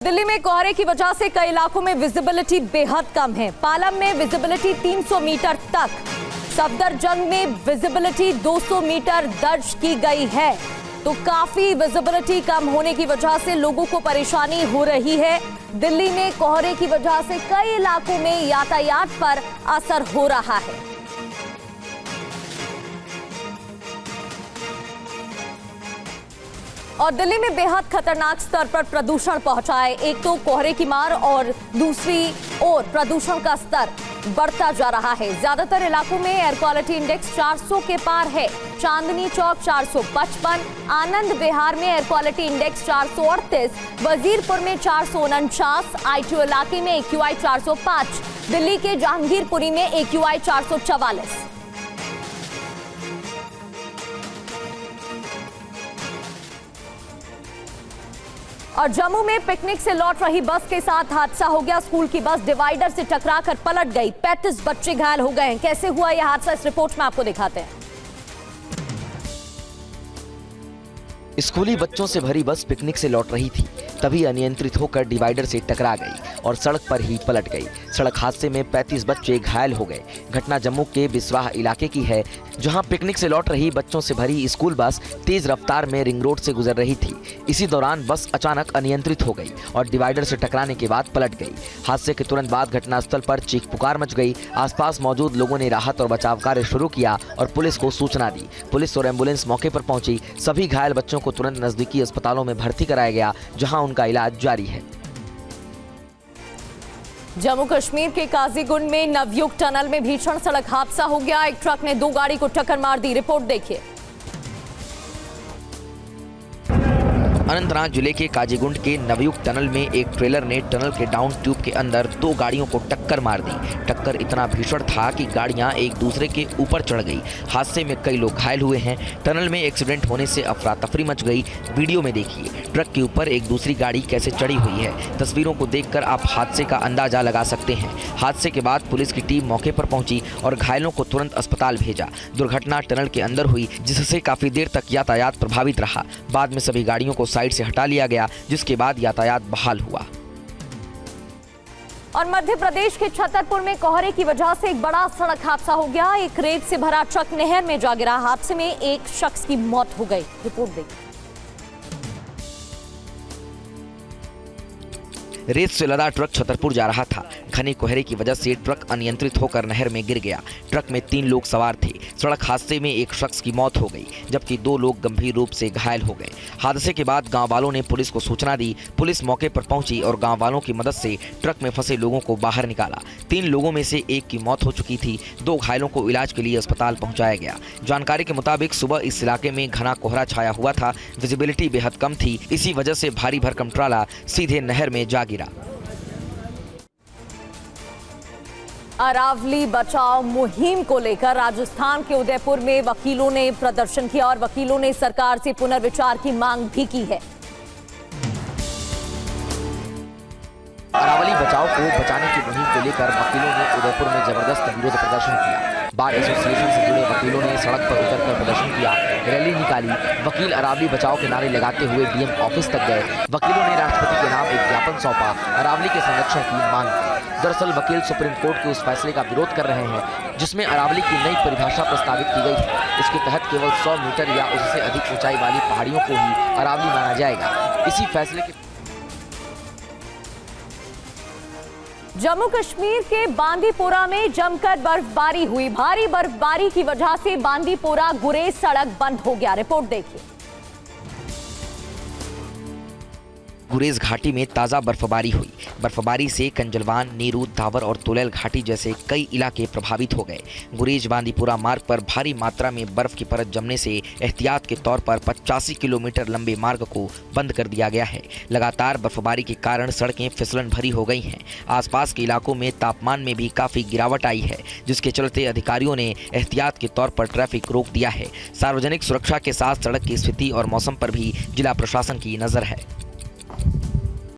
दिल्ली में कोहरे की वजह से कई इलाकों में विजिबिलिटी बेहद कम है। पालम में विजिबिलिटी 300 मीटर तक, सफदरजंग में विजिबिलिटी 200 मीटर दर्ज की गई है। तो काफी विजिबिलिटी कम होने की वजह से लोगों को परेशानी हो रही है। दिल्ली में कोहरे की वजह से कई इलाकों में यातायात पर असर हो रहा है। और दिल्ली में बेहद खतरनाक स्तर पर प्रदूषण पहुंचा है। एक तो कोहरे की मार और दूसरी ओर प्रदूषण का स्तर बढ़ता जा रहा है। ज्यादातर इलाकों में एयर क्वालिटी इंडेक्स 400 के पार है। चांदनी चौक 455, आनंद विहार में एयर क्वालिटी इंडेक्स 438, वजीरपुर में 449, ITO इलाके में AQI 405, दिल्ली के जहांगीरपुरी में AQI 444। और जम्मू में पिकनिक से लौट रही बस के साथ हादसा हो गया। स्कूल की बस डिवाइडर से टकराकर पलट गई। 35 बच्चे घायल हो गए। कैसे हुआ यह हादसा, इस रिपोर्ट में आपको दिखाते हैं। स्कूली बच्चों से भरी बस पिकनिक से लौट रही थी, तभी अनियंत्रित होकर डिवाइडर से टकरा गई और सड़क पर ही पलट गई। सड़क हादसे में 35 बच्चे घायल हो गए। घटना जम्मू के बिस्वाह इलाके की है, जहां पिकनिक से लौट रही बच्चों से भरी स्कूल बस तेज रफ्तार में रिंग रोड से गुजर रही थी। इसी दौरान बस अचानक अनियंत्रित हो गई और डिवाइडर से टकराने के बाद पलट गई। हादसे के तुरंत बाद घटनास्थल पर चीख पुकार मच गई। आसपास मौजूद लोगों ने राहत और बचाव कार्य शुरू किया और पुलिस को सूचना दी। पुलिस और एम्बुलेंस मौके पर पहुंची। सभी घायल बच्चों को तुरंत नजदीकी अस्पतालों में भर्ती कराया गया, जहां उनका इलाज जारी है। जम्मू कश्मीर के काजीगुंड में नवयुग टनल में भीषण सड़क हादसा हो गया। एक ट्रक ने 2 गाड़ी को टक्कर मार दी। रिपोर्ट देखिए। अनंतनाग जिले के काजीगुंड के नवयुग टनल में एक ट्रेलर ने टनल के डाउन ट्यूब के अंदर 2 गाड़ियों को टक्कर मार दी। टक्कर इतना भीषण था कि गाड़ियां एक दूसरे के ऊपर चढ़ गई। हादसे में कई लोग घायल हुए हैं। टनल में एक्सीडेंट होने से अफरा तफरी मच गई। वीडियो में देखिए ट्रक के ऊपर एक दूसरी गाड़ी कैसे चढ़ी हुई है। तस्वीरों को देखकर आप हादसे का अंदाजा लगा सकते हैं। हादसे के बाद पुलिस की टीम मौके पर पहुंची और घायलों को तुरंत अस्पताल भेजा। दुर्घटना टनल के अंदर हुई, जिससे काफी देर तक यातायात प्रभावित रहा। बाद में सभी गाड़ियों को साइड से हटा लिया गया, जिसके बाद यातायात बहाल हुआ। और मध्य प्रदेश के छतरपुर में कोहरे की वजह से एक बड़ा सड़क हादसा हो गया। एक रेत से भरा ट्रक नहर में जा गिरा। हादसे में एक शख्स की मौत हो गई। रिपोर्ट देखिए। रेत से लदा ट्रक छतरपुर जा रहा था। घने कोहरे की वजह से ट्रक अनियंत्रित होकर नहर में गिर गया। ट्रक में 3 लोग सवार थे। सड़क हादसे में एक शख्स की मौत हो गई, जबकि 2 लोग गंभीर रूप से घायल हो गए। हादसे के बाद गांव वालों ने पुलिस को सूचना दी। पुलिस मौके पर पहुंची और गांव वालों की मदद से ट्रक में फंसे लोगों को बाहर निकाला। 3 लोगों में से एक की मौत हो चुकी थी। 2 घायलों को इलाज के लिए अस्पताल पहुंचाया गया। जानकारी के मुताबिक सुबह इस इलाके में घना कोहरा छाया हुआ था। विजिबिलिटी बेहद कम थी। इसी वजह से भारी भरकम ट्राला सीधे नहर में जा गिरा। अरावली बचाओ मुहिम को लेकर राजस्थान के उदयपुर में वकीलों ने प्रदर्शन किया और वकीलों ने सरकार से पुनर्विचार की मांग भी की है। अरावली बचाओ को बचाने की मुहिम को लेकर वकीलों ने उदयपुर में जबरदस्त विरोध प्रदर्शन किया। बार एसोसिएशन से जुड़े वकीलों ने सड़क पर उतरकर प्रदर्शन किया, रैली निकाली। वकील अरावली बचाओ के नारे लगाते हुए डीएम ऑफिस तक गए। वकीलों ने राष्ट्रपति के नाम एक ज्ञापन सौंपा। अरावली के संरक्षण की मांग की। दरअसल वकील सुप्रीम कोर्ट के उस फैसले का विरोध कर रहे हैं जिसमें अरावली की नई परिभाषा प्रस्तावित की गई थी। इसके तहत केवल 100 मीटर या उससे अधिक ऊंचाई वाली पहाड़ियों को ही अरावली माना जाएगा। इसी फैसले के जम्मू कश्मीर के बांदीपोरा में जमकर बर्फबारी हुई। भारी बर्फबारी की वजह से बांदीपोरा गुरेज सड़क बंद हो गया। रिपोर्ट देखिए। गुरेज घाटी में ताज़ा बर्फबारी हुई। बर्फबारी से कंजलवान, नीरू, धावर और तुलैल घाटी जैसे कई इलाके प्रभावित हो गए। गुरेज बांदीपुरा मार्ग पर भारी मात्रा में बर्फ की परत जमने से एहतियात के तौर पर 85 किलोमीटर लंबे मार्ग को बंद कर दिया गया है। लगातार बर्फबारी के कारण सड़कें फिसलन भरी हो गई हैं। आसपास के इलाकों में तापमान में भी काफ़ी गिरावट आई है, जिसके चलते अधिकारियों ने एहतियात के तौर पर ट्रैफिक रोक दिया है। सार्वजनिक सुरक्षा के साथ सड़क की स्थिति और मौसम पर भी जिला प्रशासन की नज़र है।